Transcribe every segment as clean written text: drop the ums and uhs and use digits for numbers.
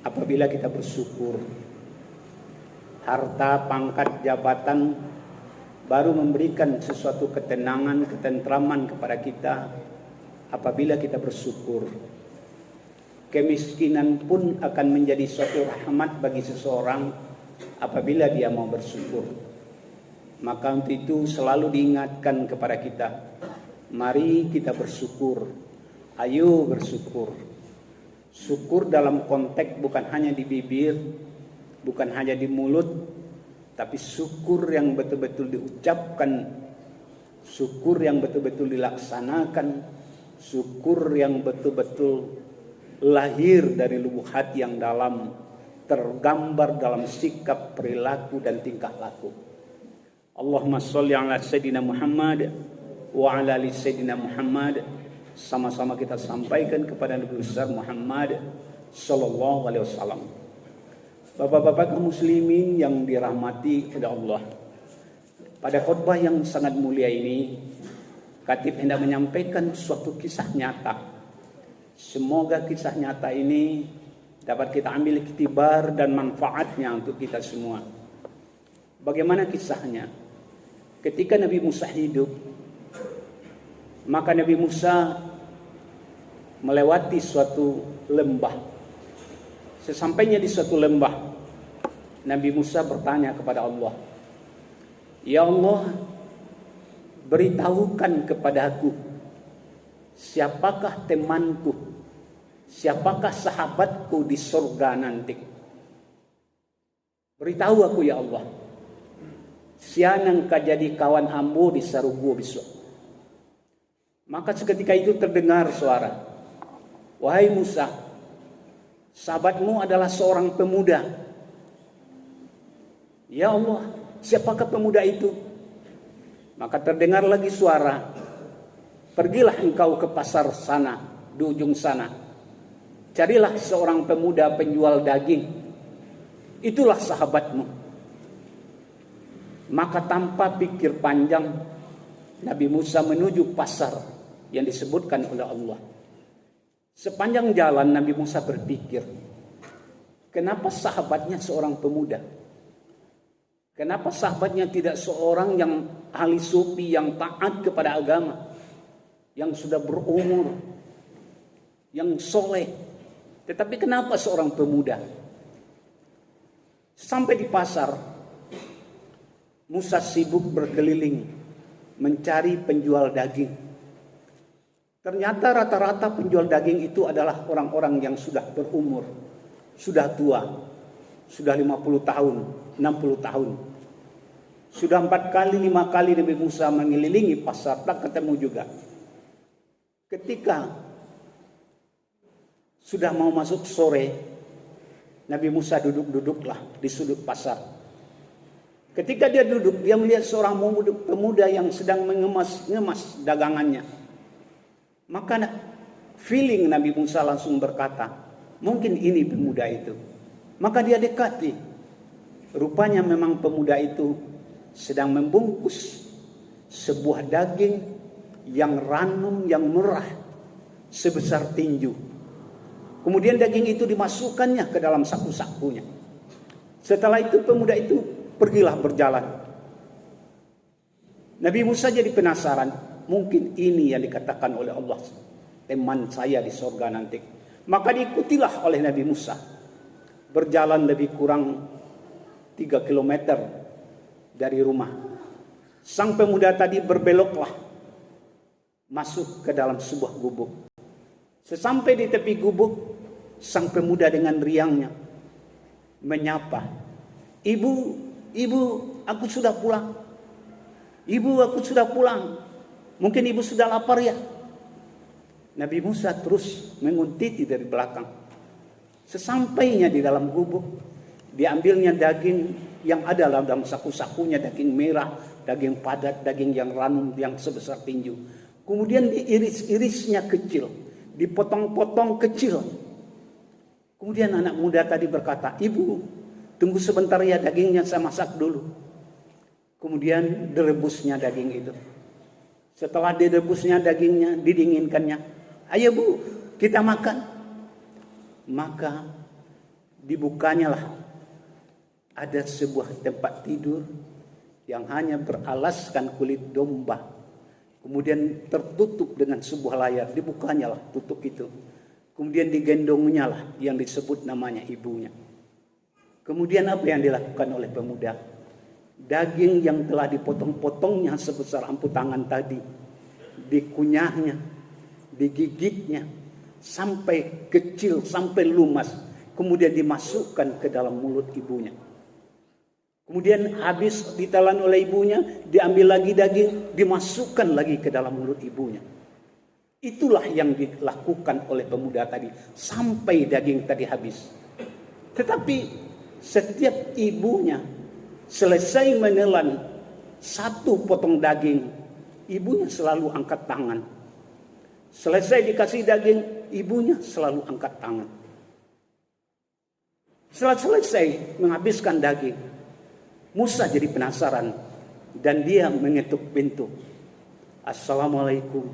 apabila kita bersyukur. Harta, pangkat, jabatan baru memberikan sesuatu ketenangan, ketentraman kepada kita apabila kita bersyukur. Kemiskinan pun akan menjadi suatu rahmat bagi seseorang apabila dia mau bersyukur. Maka untuk itu selalu diingatkan kepada kita, mari kita bersyukur. Ayo bersyukur. Syukur dalam konteks bukan hanya di bibir, bukan hanya di mulut, tapi syukur yang betul-betul diucapkan, syukur yang betul-betul dilaksanakan, syukur yang betul-betul lahir dari lubuk hati yang dalam, tergambar dalam sikap, perilaku dan tingkah laku. Allahumma sholli ala Sayyidina Muhammad wa ala ali Sayyidina Muhammad. Sama-sama kita sampaikan kepada Nabi besar Muhammad sallallahu alaihi wasallam. Bapak-bapak kaum muslimin yang dirahmati oleh Allah. Pada khutbah yang sangat mulia ini, Khatib hendak menyampaikan suatu kisah nyata. Semoga kisah nyata ini dapat kita ambil iktibar dan manfaatnya untuk kita semua. Bagaimana kisahnya? Ketika Nabi Musa hidup, maka Nabi Musa melewati suatu lembah. Sesampainya di suatu lembah, Nabi Musa bertanya kepada Allah, "Ya Allah, beritahukan kepadaku siapakah temanku, siapakah sahabatku di surga nanti. Beritahu aku ya Allah, sianang kajadi kawan ambo di sarugo besok." Maka seketika itu terdengar suara, "Wahai Musa, sahabatmu adalah seorang pemuda." "Ya Allah, siapakah pemuda itu?" Maka terdengar lagi suara, "Pergilah engkau ke pasar sana, di ujung sana. Carilah seorang pemuda penjual daging. Itulah sahabatmu." Maka tanpa pikir panjang, Nabi Musa menuju pasar yang disebutkan oleh Allah. Sepanjang jalan Nabi Musa berpikir, kenapa sahabatnya seorang pemuda? Kenapa sahabatnya tidak seorang yang ahli sufi, yang taat kepada agama, yang sudah berumur, yang soleh? Tetapi kenapa seorang pemuda? Sampai di pasar, Musa sibuk berkeliling mencari penjual daging. Ternyata rata-rata penjual daging itu adalah orang-orang yang sudah berumur, sudah tua, sudah 50 tahun, 60 tahun. Sudah 4 kali, 5 kali Nabi Musa mengelilingi pasar, tak ketemu juga. Ketika sudah mau masuk sore, Nabi Musa duduk-duduklah di sudut pasar. Ketika dia duduk, dia melihat seorang pemuda yang sedang mengemas dagangannya. Maka feeling Nabi Musa langsung berkata, mungkin ini pemuda itu. Maka dia dekati. Rupanya memang pemuda itu sedang membungkus sebuah daging yang ranum, yang murah, sebesar tinju. Kemudian daging itu dimasukkannya ke dalam saku-sakunya. Setelah itu pemuda itu pergilah berjalan. Nabi Musa jadi penasaran. Mungkin ini yang dikatakan oleh Allah, teman saya di surga nanti. Maka diikutilah oleh Nabi Musa. Berjalan lebih kurang 3 kilometer dari rumah. Sang pemuda tadi berbeloklah masuk ke dalam sebuah gubuk. Sesampai di tepi gubuk, sang pemuda dengan riangnya menyapa, "Ibu, aku sudah pulang. Ibu, aku sudah pulang. Mungkin ibu sudah lapar ya?" Nabi Musa terus menguntiti dari belakang. Sesampainya di dalam gubuk, diambilnya daging yang ada dalam saku-sakunya, daging merah, daging padat, daging yang ranum, yang sebesar tinju. Kemudian diiris-irisnya kecil, dipotong-potong kecil. Kemudian anak muda tadi berkata, "Ibu, tunggu sebentar ya, dagingnya saya masak dulu." Kemudian direbusnya daging itu. Setelah direbusnya dagingnya, didinginkannya, "Ayo Bu, kita makan." Maka Dibukanya lah ada sebuah tempat tidur yang hanya beralaskan kulit domba, kemudian tertutup dengan sebuah layar. Dibukanya lah tutup itu, kemudian digendongnya lah yang disebut namanya ibunya. Kemudian apa yang dilakukan oleh pemuda? Daging yang telah dipotong-potongnya sebesar ampuh tangan tadi, dikunyahnya, digigitnya sampai kecil, sampai lumas, kemudian dimasukkan ke dalam mulut ibunya. Kemudian habis ditelan oleh ibunya, diambil lagi daging, dimasukkan lagi ke dalam mulut ibunya. Itulah yang dilakukan oleh pemuda tadi sampai daging tadi habis. Tetapi setiap ibunya selesai menelan satu potong daging, ibunya selalu angkat tangan. Selesai dikasih daging, ibunya selalu angkat tangan. Setelah selesai menghabiskan daging, Musa jadi penasaran dan dia mengetuk pintu. Assalamualaikum.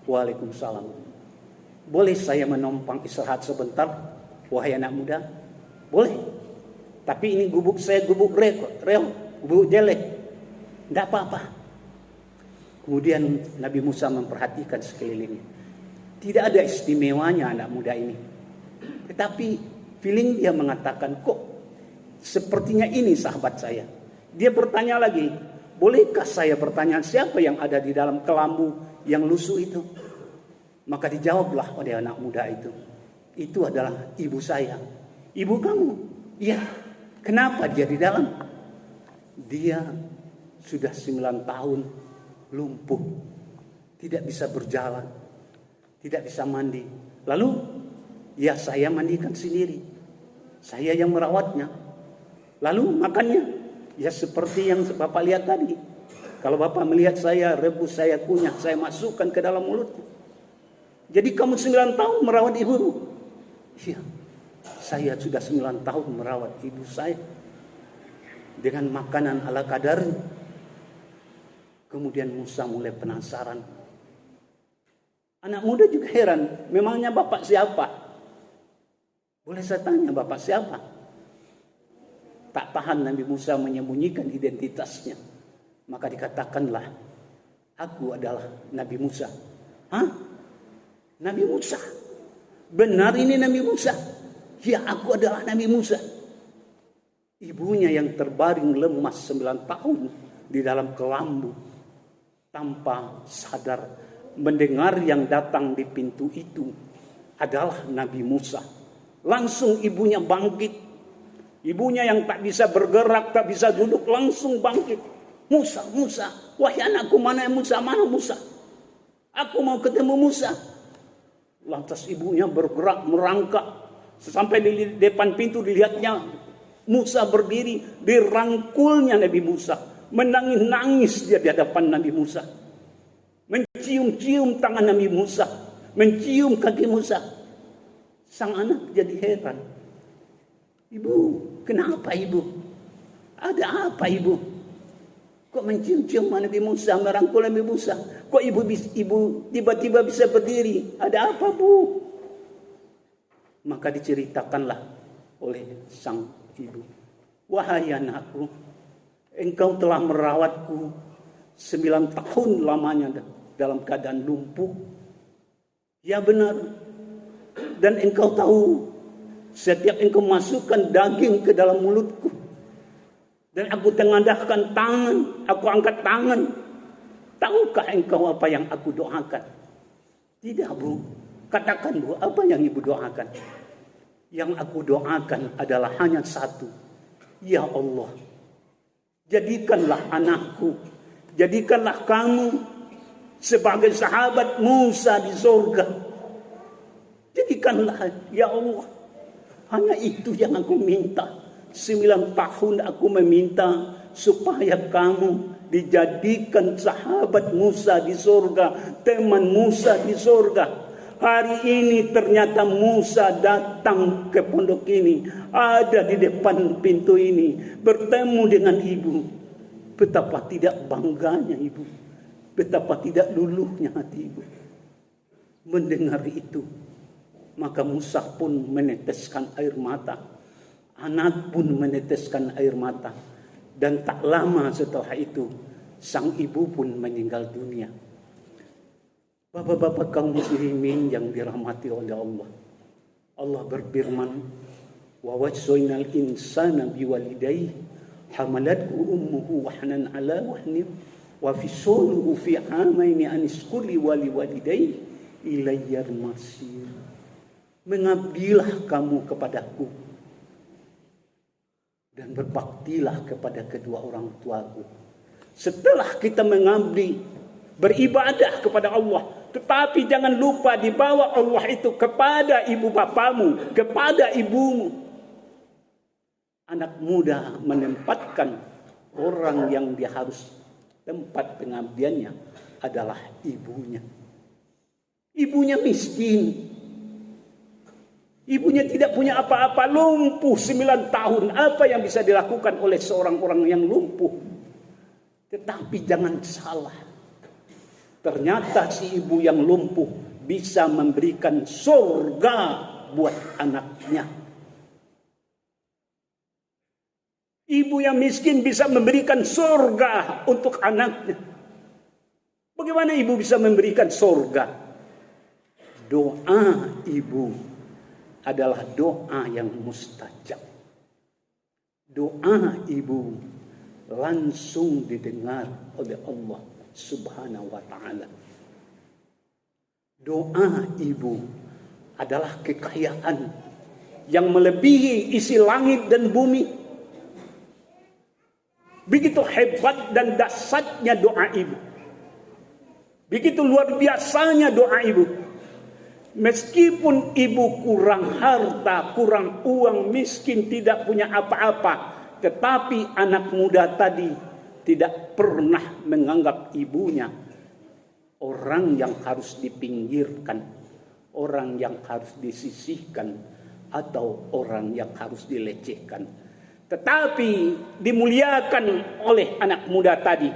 Waalaikumsalam. Boleh saya menumpang istirahat sebentar, wahai anak muda? Boleh. Tapi ini gubuk saya gubuk reo, gubuk jelek. Tidak apa-apa. Kemudian Nabi Musa memperhatikan sekelilingnya. Tidak ada istimewanya anak muda ini. Tetapi feeling dia mengatakan, kok sepertinya ini sahabat saya. Dia bertanya lagi, bolehkah saya bertanya siapa yang ada di dalam kelambu yang lusuh itu? Maka dijawablah oleh anak muda itu adalah ibu saya. Ibu kamu? Iya. Kenapa dia di dalam? Dia sudah 9 tahun lumpuh, tidak bisa berjalan, tidak bisa mandi. Lalu ya saya mandikan sendiri, saya yang merawatnya. Lalu makannya ya seperti yang Bapak lihat tadi. Kalau Bapak melihat saya rebus, saya kunyah, saya masukkan ke dalam mulutnya. Jadi kamu 9 tahun merawat ibumu? Iya, saya sudah 9 tahun merawat ibu saya dengan makanan ala kadarnya. Kemudian Musa mulai penasaran. Anak muda juga heran, memangnya Bapak siapa? Boleh saya tanya Bapak siapa? Tak tahan Nabi Musa menyembunyikan identitasnya. Maka dikatakanlah, aku adalah Nabi Musa. Hah? Nabi Musa? Benar ini Nabi Musa? Ya, aku adalah Nabi Musa. Ibunya yang terbaring lemas 9 tahun di dalam kelambu, tanpa sadar mendengar yang datang di pintu itu adalah Nabi Musa. Langsung ibunya bangkit. Ibunya yang tak bisa bergerak, tak bisa duduk, langsung bangkit. Musa, Musa, wahai anakku, mana Musa, mana Musa? Aku mau ketemu Musa. Lantas ibunya bergerak merangkak. Sampai di depan pintu dilihatnya Musa berdiri, dirangkulnya Nabi Musa. Menangis-nangis dia di hadapan Nabi Musa. Mencium-cium tangan Nabi Musa, mencium kaki Musa. Sang anak jadi heran. Ibu, kenapa ibu? Ada apa ibu? Kok mencium-cium Nabi Musa, merangkul Nabi Musa? Kok ibu tiba-tiba bisa berdiri? Ada apa bu? Maka diceritakanlah oleh sang ibu. Wahai anakku, engkau telah merawatku 9 tahun lamanya dalam keadaan lumpuh. Ya benar. Dan engkau tahu, setiap engkau masukkan daging ke dalam mulutku, dan aku tengadahkan tangan, aku angkat tangan, tahukah engkau apa yang aku doakan? Tidak bu. Katakan bu, apa yang ibu doakan? Yang aku doakan adalah hanya satu. Ya Allah, jadikanlah anakku, jadikanlah kamu sebagai sahabat Musa di surga. Jadikanlah ya Allah. Hanya itu yang aku minta. 9 tahun aku meminta supaya kamu dijadikan sahabat Musa di surga, teman Musa di surga. Hari ini ternyata Musa datang ke pondok ini, ada di depan pintu ini, bertemu dengan ibu. Betapa tidak bangganya ibu, betapa tidak luluhnya hati ibu mendengar itu. Maka Musa pun meneteskan air mata. Anak pun meneteskan air mata. Dan tak lama setelah itu, sang ibu pun meninggal dunia. Bapak-bapak kaum muslimin yang dirahmati oleh Allah. Allah berfirman, wa wassaynal insana biwalidayhi hamalathu ummuhu wahnan ala wahnin wa fisaluhu fi amaini an ishkur li walidayhi ilayyal masir. Mengabdilah kamu kepadaku dan berbaktilah kepada kedua orang tuaku. Setelah kita mengabdi, beribadah kepada Allah, tetapi jangan lupa dibawa Allah itu kepada ibu bapamu, kepada ibumu. Anak muda menempatkan orang yang dia harus tempat pengabdiannya adalah ibunya. Ibunya miskin. Ibunya tidak punya apa-apa, lumpuh 9 tahun. Apa yang bisa dilakukan oleh seorang orang yang lumpuh? Tetapi jangan salah. Ternyata si ibu yang lumpuh bisa memberikan surga buat anaknya. Ibu yang miskin bisa memberikan surga untuk anaknya. Bagaimana ibu bisa memberikan surga? Doa ibu adalah doa yang mustajab. Doa ibu langsung didengar oleh Allah Subhanahu wa ta'ala. Doa ibu adalah kekayaan yang melebihi isi langit dan bumi. Begitu hebat dan dahsyatnya doa ibu. Begitu luar biasanya doa ibu. Meskipun ibu kurang harta, kurang uang, miskin, tidak punya apa-apa, tetapi anak muda tadi tidak pernah menganggap ibunya orang yang harus dipinggirkan, orang yang harus disisihkan, atau orang yang harus dilecehkan. Tetapi dimuliakan oleh anak muda tadi.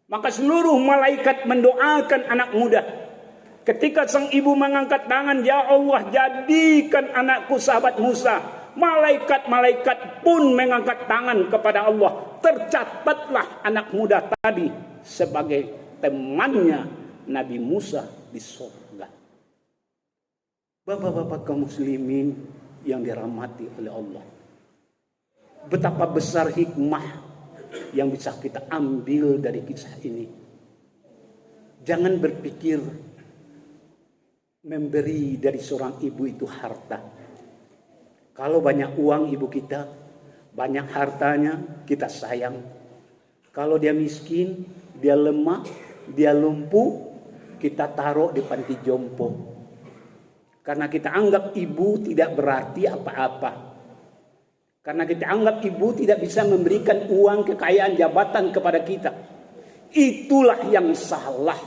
Maka seluruh malaikat mendoakan anak muda. Ketika sang ibu mengangkat tangan, ya Allah, jadikan anakku sahabat Musa. Malaikat-malaikat pun mengangkat tangan kepada Allah. Tercatatlah anak muda tadi sebagai temannya Nabi Musa di surga. Bapak-bapak kaum muslimin yang dirahmati oleh Allah. Betapa besar hikmah yang bisa kita ambil dari kisah ini. Jangan berpikir memberi dari seorang ibu itu harta. Kalau banyak uang ibu kita, banyak hartanya, kita sayang. Kalau dia miskin, dia lemah, dia lumpuh, kita taruh di panti jompo. Karena kita anggap ibu tidak berarti apa-apa. Karena kita anggap ibu tidak bisa memberikan uang, kekayaan, jabatan kepada kita. Itulah yang salah.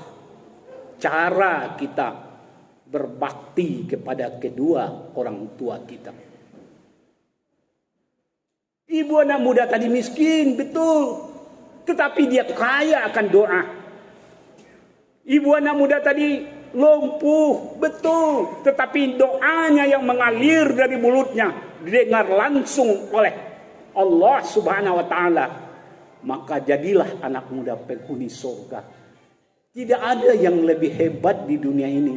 Cara kita berbakti kepada kedua orang tua kita. Ibu anak muda tadi miskin, betul. Tetapi dia kaya akan doa. Ibu anak muda tadi lumpuh, betul. Tetapi doanya yang mengalir dari mulutnya didengar langsung oleh Allah Subhanahu wa ta'ala. Maka jadilah anak muda penghuni surga. Tidak ada yang lebih hebat di dunia ini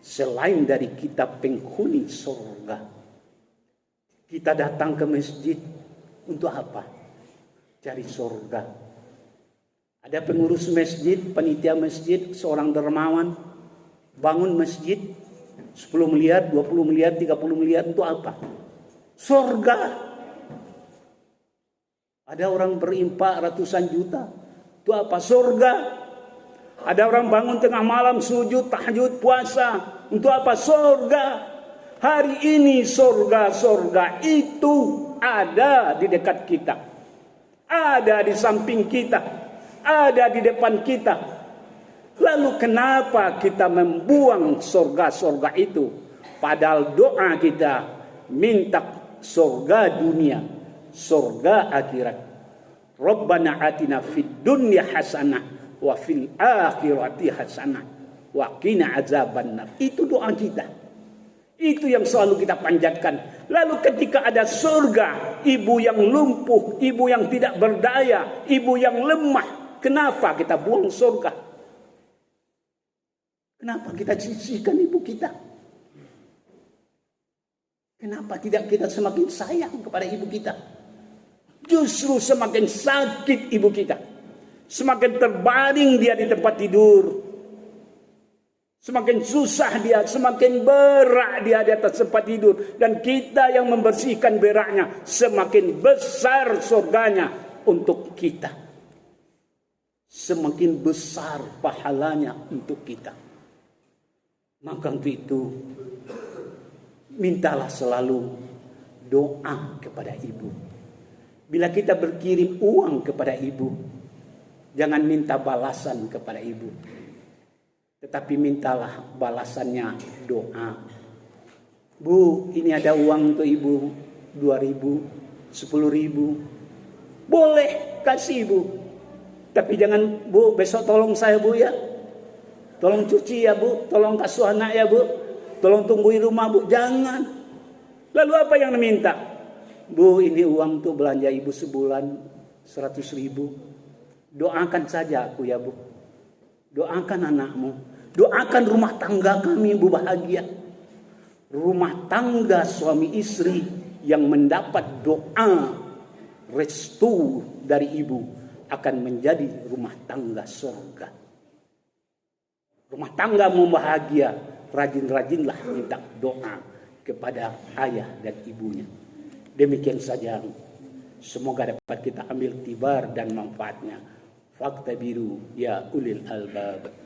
selain dari kita penghuni surga. Kita datang ke masjid untuk apa? Cari surga. Ada pengurus masjid, panitia masjid, seorang dermawan bangun masjid 10 miliar, 20 miliar, 30 miliar untuk apa? Surga. Ada orang berimpak ratusan juta. Itu apa? Surga. Ada orang bangun tengah malam sujud, tahajud, puasa. Untuk apa? Surga. Hari ini surga-surga itu ada di dekat kita. Ada di samping kita. Ada di depan kita. Lalu kenapa kita membuang surga-surga itu? Padahal doa kita minta surga dunia, surga akhirat. Rabbana atina fid dunya hasanah wa fil akhirati hasanah wa qina azabannar. Itu doa kita. Itu yang selalu kita panjatkan. Lalu ketika ada surga, ibu yang lumpuh, ibu yang tidak berdaya, ibu yang lemah, kenapa kita buang surga? Kenapa kita sisihkan ibu kita? Kenapa tidak kita semakin sayang kepada ibu kita? Justru semakin sakit ibu kita, semakin terbaring dia di tempat tidur, semakin susah dia, semakin berak dia di atas tempat tidur. Dan kita yang membersihkan beraknya, semakin besar surganya untuk kita. Semakin besar pahalanya untuk kita. Maka untuk itu, mintalah selalu doa kepada ibu. Bila kita berkirim uang kepada ibu, jangan minta balasan kepada ibu, tetapi mintalah balasannya doa. Bu, ini ada uang untuk ibu, 2.000, 10.000. Boleh kasih ibu. Tapi jangan, Bu, besok tolong saya, Bu, ya. Tolong cuci ya, Bu. Tolong kasuh anak ya, Bu. Tolong tungguin rumah, Bu. Jangan. Lalu apa yang diminta? Bu, ini uang untuk belanja ibu sebulan 100.000. Doakan saja aku ya, Bu. Doakan anakmu. Doakan rumah tangga kami, Bu, bahagia. Rumah tangga suami istri yang mendapat doa restu dari ibu akan menjadi rumah tangga surga. Rumah tanggamu bahagia, rajin-rajinlah minta doa kepada ayah dan ibunya. Demikian saja. Semoga dapat kita ambil tibar dan manfaatnya. Faktabiru ya ulil albab.